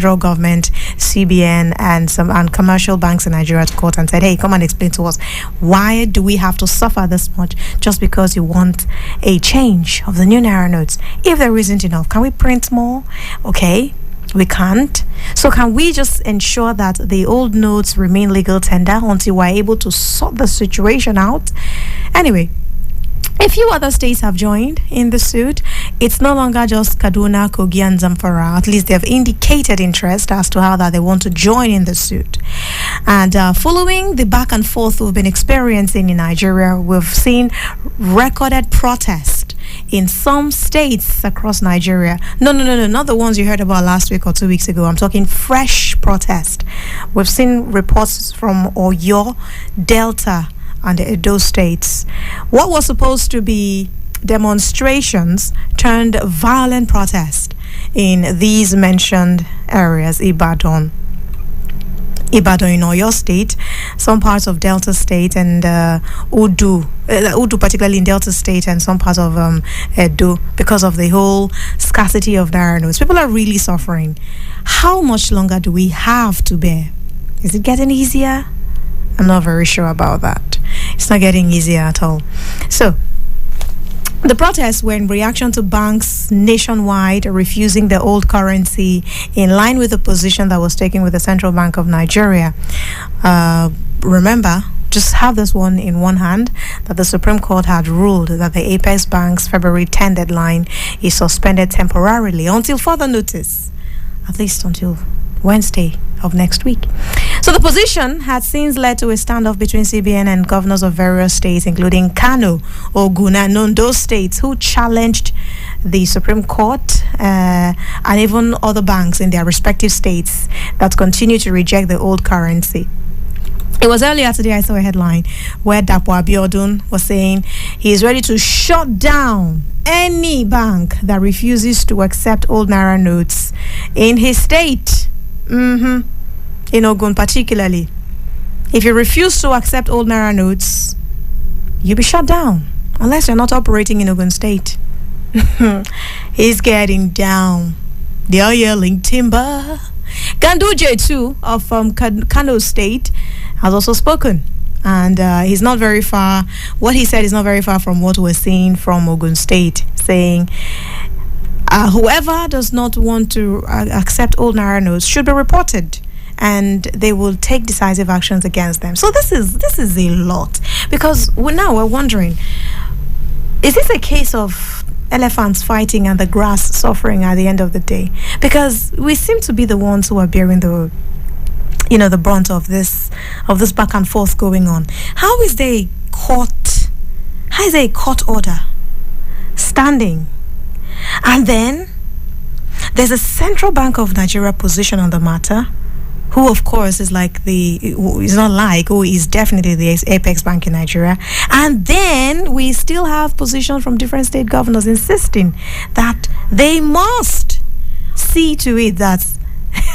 federal government, CBN, and commercial banks in Nigeria to court and said, hey, come and explain to us, why do we have to suffer this much just because you want a change of the new naira notes? If there isn't enough, can we print more? Okay, we can't. So can we just ensure that the old notes remain legal tender until we're able to sort the situation out? Anyway, a few other states have joined in the suit. It's no longer just Kaduna, Kogi, and Zamfara. At least they've indicated interest as to how that they want to join in the suit. And following the back and forth we've been experiencing in Nigeria, we've seen recorded protest in some states across Nigeria. No, not the ones you heard about last week or 2 weeks ago. I'm talking fresh protest. We've seen reports from Oyo, Delta, and the Edo states. What was supposed to be demonstrations turned violent protest in these mentioned areas: Ibadan in Oyo State, some parts of Delta State, and Udu particularly in Delta State, and some parts of Edo, because of the whole scarcity of naira notes. People are really suffering. How much longer do we have to bear? Is it getting easier? I'm not very sure about that. It's not getting easier at all. So, the protests were in reaction to banks nationwide refusing the old currency, in line with the position that was taken with the Central Bank of Nigeria. Remember, just have this one in one hand, that the Supreme Court had ruled that the Apex Bank's February 10 deadline is suspended temporarily until further notice, at least until Wednesday of next week. So the position had since led to a standoff between CBN and governors of various states, including Kano, Ogun, and Ondo states, who challenged the Supreme Court and even other banks in their respective states that continue to reject the old currency. It was earlier today I saw a headline where Dapo Abiodun was saying he is ready to shut down any bank that refuses to accept old naira notes in his state. In Ogun particularly. If you refuse to accept old naira notes, you'll be shut down, unless you're not operating in Ogun State. He's getting down. They are yelling timber. Ganduje too, of Kano State, has also spoken, and he's not very far. What he said is not very far from what we're seeing from Ogun State, saying whoever does not want to accept old naira notes should be reported, and they will take decisive actions against them. So this is a lot, because we're wondering, is this a case of elephants fighting and the grass suffering at the end of the day? Because we seem to be the ones who are bearing the brunt of this back and forth going on. How is there a court order standing? And then there's a Central Bank of Nigeria position on the matter, who of course is definitely the Apex Bank in Nigeria. And then we still have positions from different state governors insisting that they must see to it that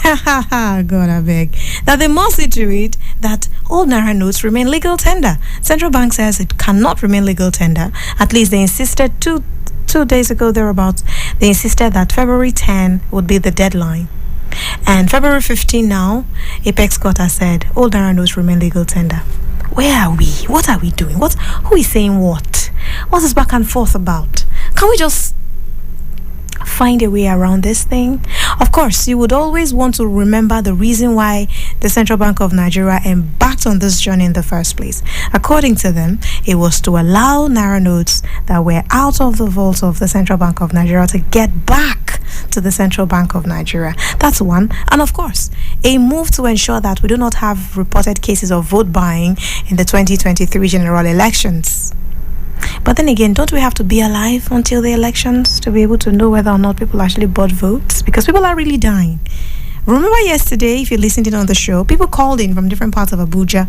God, I beg, that they must see to it that all naira notes remain legal tender. Central Bank says it cannot remain legal tender. At least they insisted two days ago thereabouts. They insisted that February 10 would be the deadline. And February 15 now, Apex Court has said all naira notes remain legal tender. Where are we? What are we doing? Who is saying what? What's this back and forth about? Can we just find a way around this thing? Of course, you would always want to remember the reason why the Central Bank of Nigeria embarked on this journey in the first place. According to them, it was to allow naira notes that were out of the vault of the Central Bank of Nigeria to get back to the Central Bank of Nigeria. That's one. And of course, a move to ensure that we do not have reported cases of vote buying in the 2023 general elections. But then again, don't we have to be alive until the elections to be able to know whether or not people actually bought votes? Because people are really dying. Remember yesterday, if you listened in on the show, people called in from different parts of Abuja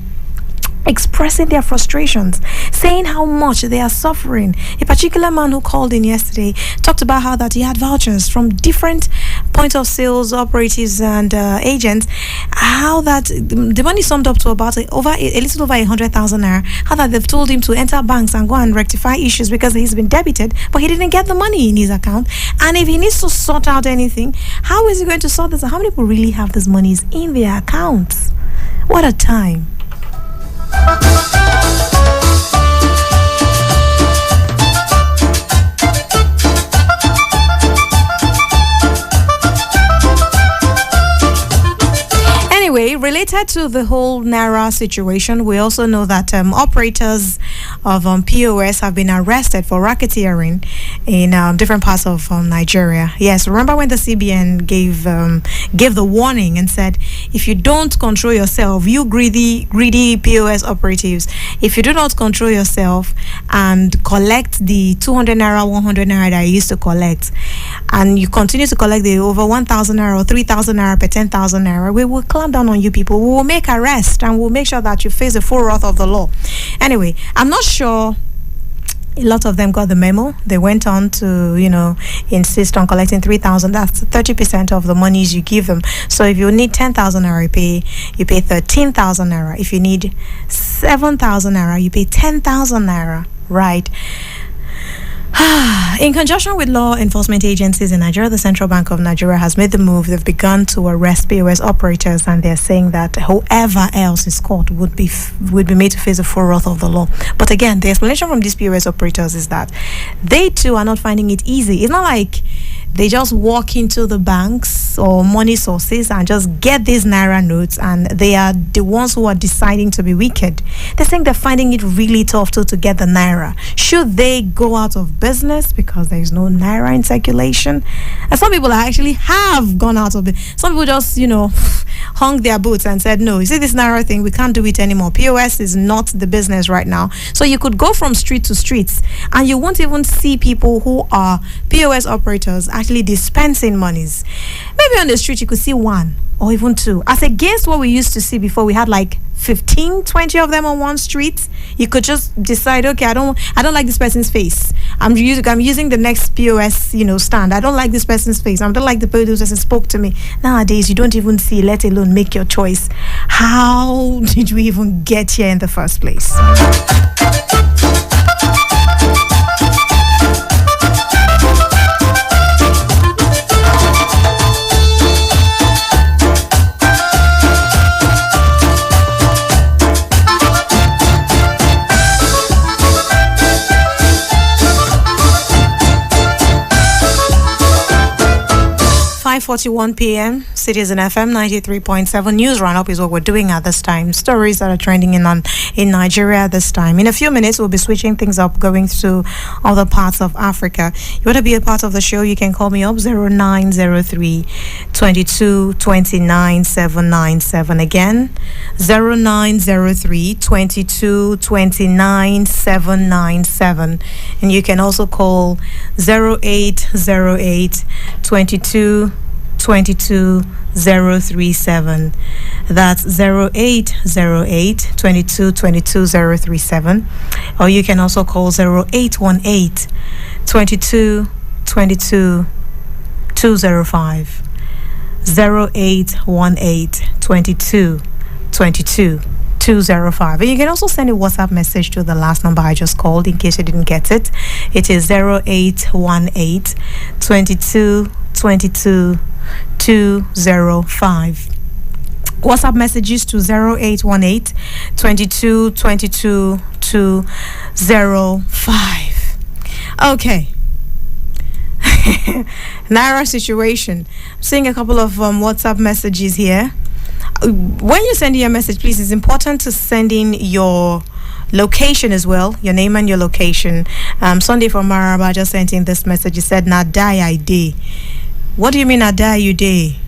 expressing their frustrations, saying how much they are suffering. A particular man who called in yesterday talked about how that he had vouchers from different point of sales operatives and agents, how that the money summed up to about a little over 100,000 naira, how that they've told him to enter banks and go and rectify issues because he's been debited, but he didn't get the money in his account. And if he needs to sort out anything, how is he going to sort this out? How many people really have these monies in their accounts? What a time. Anyway, related to the whole Naira situation, we also know that operators of POS have been arrested for racketeering in different parts of Nigeria. Yes, remember when the CBN gave the warning and said, if you don't control yourself, you greedy POS operatives, if you do not control yourself and collect the 200 naira, 100 naira that you used to collect, and you continue to collect the over 1,000 naira or 3,000 naira per 10,000 naira, we will clamp down on you people. We will make arrest and we'll make sure that you face the full wrath of the law. Anyway, I'm not sure a lot of them got the memo. They went on to, insist on collecting 3,000. That's 30% of the monies you give them. So if you need 10,000 naira, you pay 13,000 naira. If you need 7,000 naira, you pay 10,000 naira. Right. In conjunction with law enforcement agencies in Nigeria, the Central Bank of Nigeria has made the move. They've begun to arrest POS operators, and they're saying that whoever else is caught would be made to face the full wrath of the law. But again, the explanation from these POS operators is that they too are not finding it easy. It's not like they just walk into the banks or money sources and just get these Naira notes and they are the ones who are deciding to be wicked. They think they're finding it really tough to get the Naira. Should they go out of business because there is no Naira in circulation? And some people actually have gone out of it. Some people just, hung their boots and said, no, you see this Naira thing, we can't do it anymore. POS is not the business right now. So you could go from street to streets and you won't even see people who are POS operators actually dispensing monies. Maybe on the street you could see one or even two, as against what we used to see before. We had like 15, 20 of them on one street. You could just decide, okay, I don't like this person's face. I'm using the next POS, stand. I don't like this person's face. I don't like the person who spoke to me. Nowadays, you don't even see, let alone make your choice. How did we even get here in the first place? 5:41 p.m. Citizen FM 93.7 news roundup is what we're doing at this time. Stories that are trending in Nigeria at this time. In a few minutes, we'll be switching things up, going through other parts of Africa. You want to be a part of the show? You can call me up 0903 22 29 797. Again, 0903 22 29 797. And you can also call 0808 22 22 037. That's 0808 22 22 037. Or you can also call 0818 22 22 205. 0818 22 22 205. And you can also send a WhatsApp message to the last number I just called in case you didn't get it. It is 0818 22 22 205. WhatsApp messages to 0818 22 22 205. Okay. Naira situation. I'm seeing a couple of WhatsApp messages here. When you send your message, please, it's important to send in your location as well, your name and your location. Sunday from Maraba just sent in this message. He said, "Na die I day." What do you mean, "na die you day"?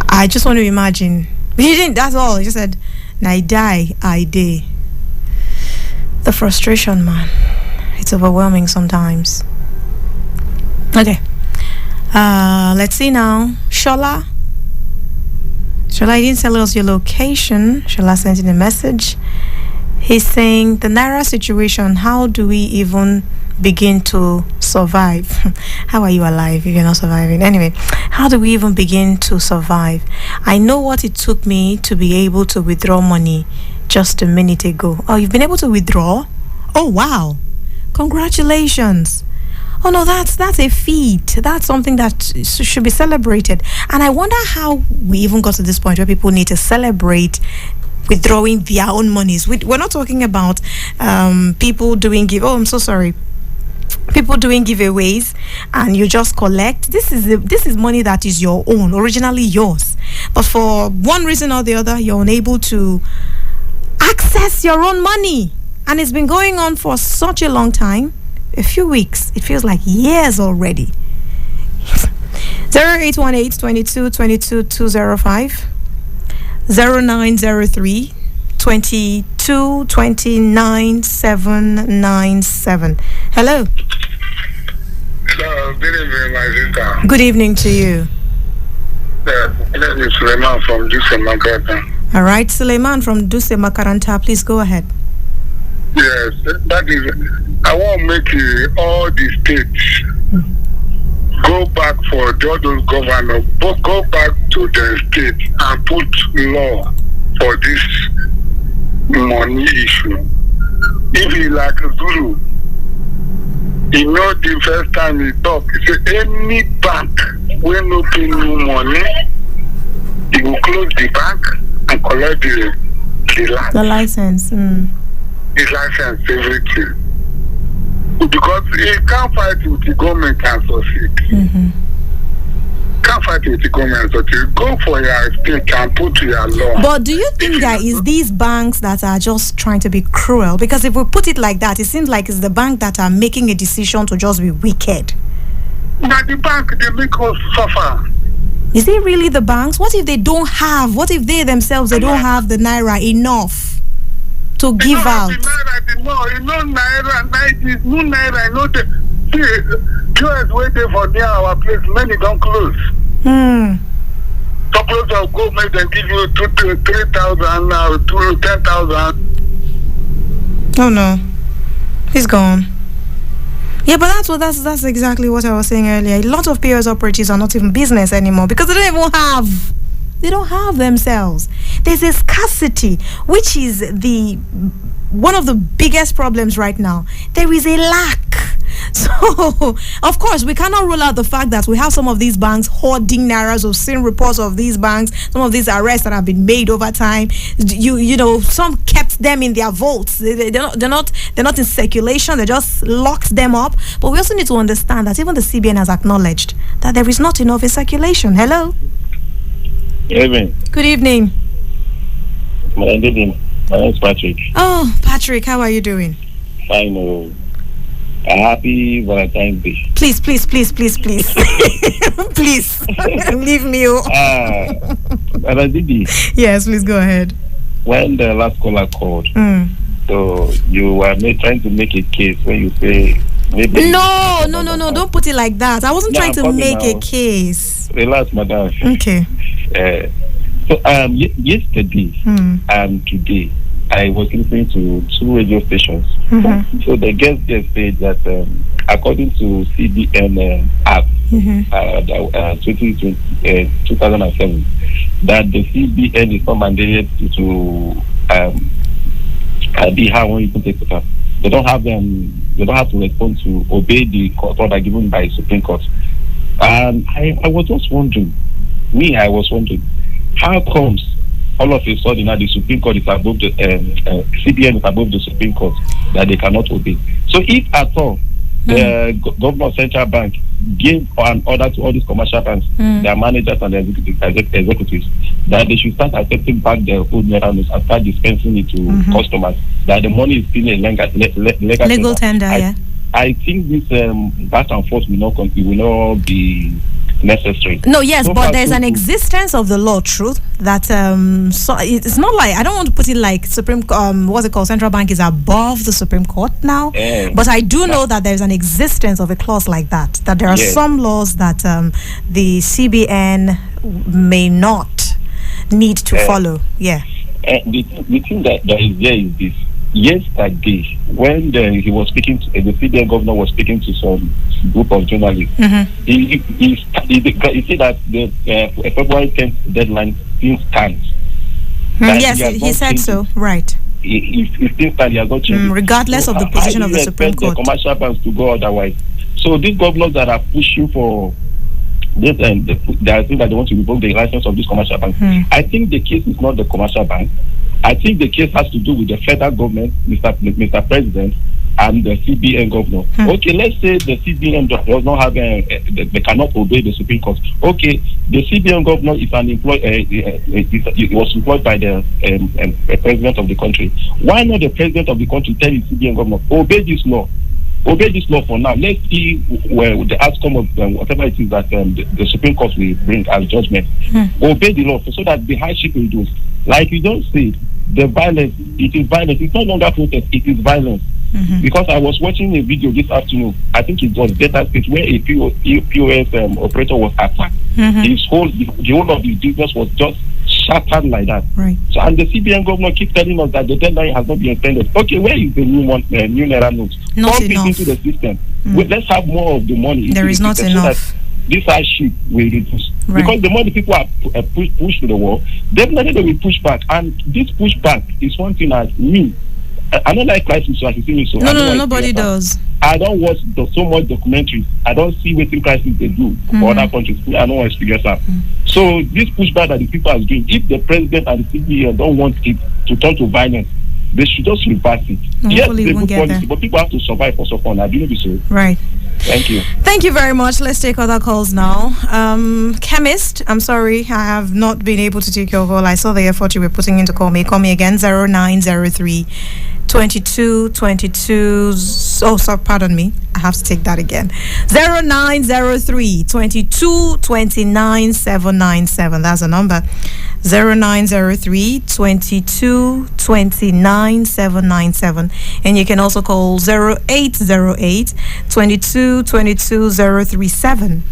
I just want to imagine. He didn't. That's all. He just said, "Na die I day." The frustration, man. It's overwhelming sometimes. Okay. Let's see now. Shola Shola didn't tell us your location. Shola sent in a message. He's saying the Naira situation, how do we even begin to survive? How are you alive if you're not surviving? Anyway, how do we even begin to survive? I know what it took me to be able to withdraw money just a minute ago. Oh, you've been able to withdraw? Oh, wow. Congratulations. Oh no, that's a feat. That's something that should be celebrated. And I wonder how we even got to this point where people need to celebrate withdrawing their own monies. We're not talking about people doing I'm so sorry. People doing giveaways and you just collect. This is money that is your own, originally yours. But for one reason or the other, you're unable to access your own money. And it's been going on for such a long time. A few weeks. It feels like years already. 0818 22 22 205 0903 22 29 797. Hello. Hello, good evening, my sister. Good evening to you. My name is Suleiman from Duse Makaranta. All right, Suleiman from Duse Makaranta, please go ahead. Yes, that is. I want to make all the states go back for all those governors, go back to the state and put law for this money issue. If you like Zulu, you know the first time he talk, he say any bank when no pay new money, he will close the bank and collect the license. His license, everything. Because he can't fight with the government and succeed. Can't fight with the government and succeed. Go for your state and put your law. But do you think that is these banks that are just trying to be cruel? Because if we put it like that, it seems like it's the bank that are making a decision to just be wicked. Now the bank, they make us suffer. Is it really the banks? What if they don't have? What if they themselves, they don't have the Naira enough to give out? Naira, 90, no Naira, no the QS waiting for near our place, many don't close. Suppose of go make them give you 3,000 now, 10,000. Oh no, he's gone. Yeah, but that's exactly what I was saying earlier. A lot of POS operatives are not even business anymore because they don't even have. They don't have themselves. There's a scarcity, which is one of the biggest problems right now. There is a lack. So, of course, we cannot rule out the fact that we have some of these banks hoarding Nairas. We've seen reports of these banks, some of these arrests that have been made over time. You know, some kept them in their vaults. They're not in circulation. They just locked them up. But we also need to understand that even the CBN has acknowledged that there is not enough in circulation. Hello. Evening. Good evening. My name is Patrick. Oh, Patrick, how are you doing? Fine. Happy Valentine's Day. Please. Please, leave me. Didi. Yes, please go ahead. When the last caller called, so you were trying to make a case when you say maybe. No, don't put it like that. I wasn't trying to make a case. Relax, madam. Okay. So yesterday and today, I was listening to 2 radio stations. So the guest there said that according to CBN app 2007, that the CBN is not mandated to be how when you put it. They don't have to respond to obey the court order given by Supreme Court. And I was just wondering, how comes all of a sudden now the Supreme Court is above the CBN is above the Supreme Court that they cannot obey? So if at all the governor of Central Bank gave an order to all these commercial banks, their managers and their executives, that they should start accepting back their old naira notes and start dispensing it to customers, that the money is still a legal tender. I think this back and forth will not be necessary. No, yes, but there's an existence of the law, truth, that so it's not like, I don't want to put it like Central Bank is above the Supreme Court now, but I do know that there's an existence of a clause like that there are some laws that the CBN may not need to follow. Yeah. The thing that is there is this. Yesterday, when he was speaking, the CBN governor was speaking to some group of journalists. He said that the February 10th deadline still stands. Yes, he said so. Right. He still stands. He has not changed. Regardless of the position of the Supreme Court. The commercial banks to go otherwise. So these governors that are pushing for this, and they think that they want to revoke the license of this commercial bank. I think the case is not the commercial bank. I think the case has to do with the federal government, Mr. President, and the CBN governor. Okay, let's say the CBN does not have they cannot obey the Supreme Court. Okay, the CBN governor is an employee. He was employed by the president of the country. Why not the president of the country tell the CBN governor, obey this law? Obey this law for now. Let's see where the outcome of whatever it is that the Supreme Court will bring as judgment. Obey the law so that the hardship will reduce. Like you don't say, the violence, it is violence. It's no longer protest, it is violence. Because I was watching a video this afternoon, I think it was Delta State, where a POS operator was attacked. The whole of his business was just shattered like that. Right. So, and the CBN governor keeps telling us that the deadline has not been extended. Okay, where is the new Naira notes? Not enough. Into the system. Let's have more of the money. There is not enough. So this hardship will reduce. Right. Because the more the people are pushed to the wall, definitely they will push back. And this pushback is one thing as me. I don't like crisis, so I see me so. No, nobody does. I don't watch so much documentaries. I don't see what crisis they do for other countries. I don't want to experience that. So this pushback that the people are doing, if the president and the CBN don't want it to turn to violence, they should just reverse it. Yes, they good policy, but people have to survive first of all. I believe so. Right. Thank you. Thank you very much. Let's take other calls now. Chemist, I'm sorry, I have not been able to take your call. I saw the effort you were putting in to call me. Call me again, 0903 2222. Oh, sorry, pardon me. I have to take that again. 0903 2229 797. That's the number. 0903 2229 797. And you can also call 0808 2222 037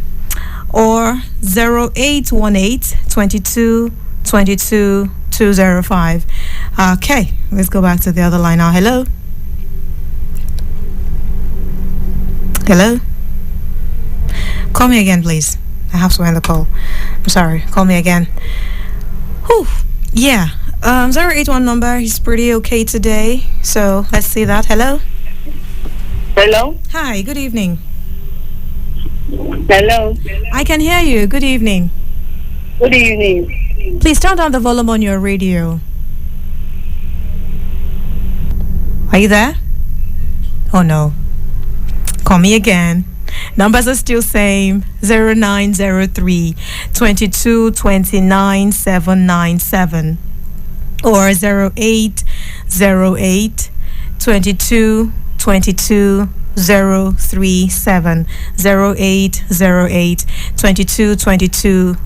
or 0818 2222 205. Okay, let's go back to the other line now. Hello? Hello? Call me again, please. I have to end the call. I'm sorry. Call me again. Whew. Yeah. 081 number is pretty okay today. So let's see that. Hello? Hello? Hi, good evening. Hello? I can hear you. Good evening. Good evening. Please turn down the volume on your radio. Are you there? Oh no. Call me again. Numbers are still same. 0903 2229 797 or 0808 2222 037 0808 2222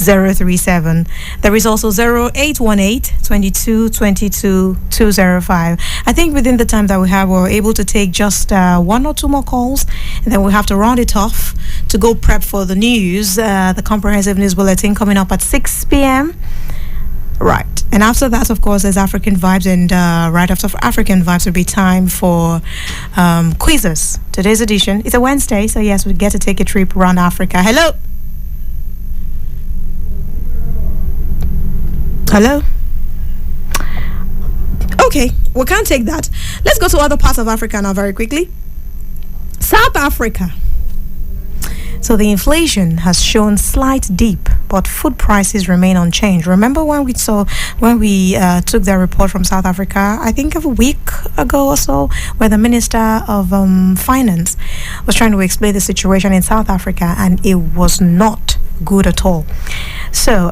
037. There is also 0818 2222 205. I think within the time that we have, we're able to take just one or two more calls, and then we have to round it off to go prep for the news, the comprehensive news bulletin coming up at 6 p.m. Right. And after that, of course, there's African Vibes, and right after African Vibes will be time for quizzes. Today's edition, it's a Wednesday, so yes, we get to take a trip around Africa. Hello? Hello? Okay, we can't take that. Let's go to other parts of Africa now very quickly. South Africa. So the inflation has shown slight dip, but food prices remain unchanged. Remember when we took the report from South Africa, I think of a week ago or so, where the Minister of Finance was trying to explain the situation in South Africa, and it was not good at all. So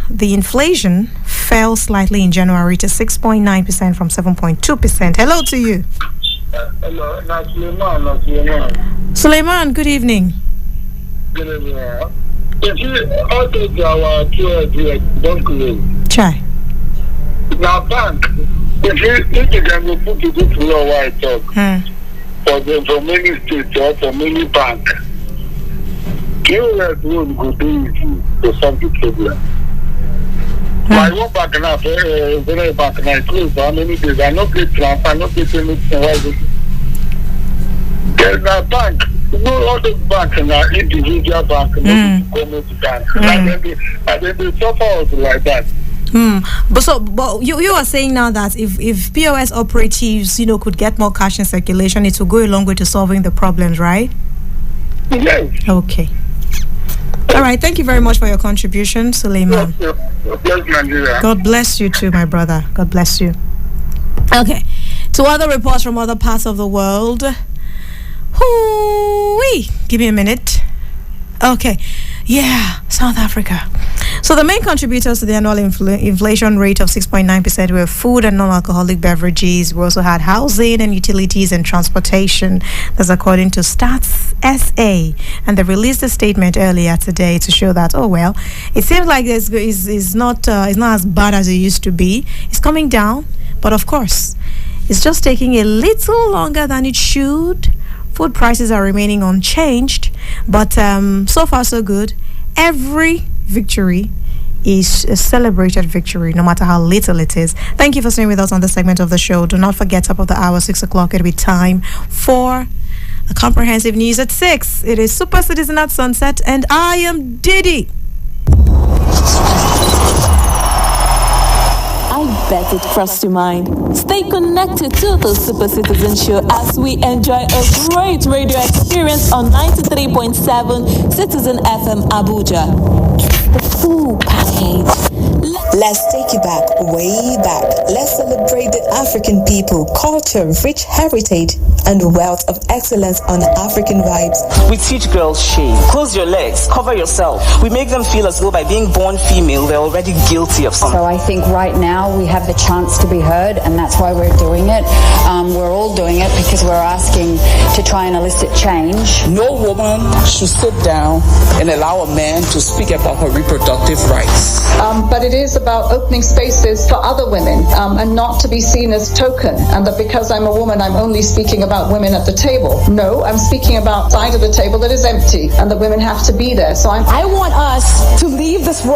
the inflation fell slightly in January to 6.9% from 7.2%. Hello to you. Hello, Suleiman, good evening. If you all take our don't close. Chai. Now bank, if you can go put it into law why I talk for many states or for many banks, you let one go do it to solve the problem. My work back now, very back now, close for how many days? I not get transfer, I not get anything. There's a bank. No other bank now, individual bank, no government bank. And then they suffer also like that. But you are saying now that if POS operatives, could get more cash in circulation, it will go a long way to solving the problems, right? Yes. Okay. All right. Thank you very much for your contribution, Suleiman. Bless Nigeria. God bless you too, my brother. God bless you. Okay. To other reports from other parts of the world. Hoo-wee. Give me a minute. Okay. Yeah, South Africa. So the main contributors to the annual inflation rate of 6.9% were food and non-alcoholic beverages. We also had housing and utilities and transportation. That's according to Stats SA. And they released a statement earlier today to show that, it seems like it's not as bad as it used to be. It's coming down, but of course, it's just taking a little longer than it should. Food prices are remaining unchanged, but so far so good. Every victory is a celebrated victory, no matter how little it is. Thank you for staying with us on this segment of the show. Do not forget, top of the hour, 6 o'clock, it'll be time for a comprehensive news at 6. It is Super Citizen at Sunset, and I am Didi. I bet it crossed your mind. Stay connected to the Super Citizen Show as we enjoy a great radio experience on 93.7 Citizen FM Abuja. It's the full package. Let's take you back, way back. Let's celebrate the African people, culture, rich heritage, and wealth of excellence on African vibes. We teach girls shave, close your legs, cover yourself. We make them feel as though by being born female, they're already guilty of something. So I think right now we have the chance to be heard, and that's why we're doing it. We're all doing it because we're asking to try and elicit change. No woman should sit down and allow a man to speak about her reproductive rights. But it is about opening spaces for other women and not to be seen as token, and that because I'm a woman I'm only speaking about women at the table. No, I'm speaking about side of the table that is empty and that women have to be there. So I want us to leave this world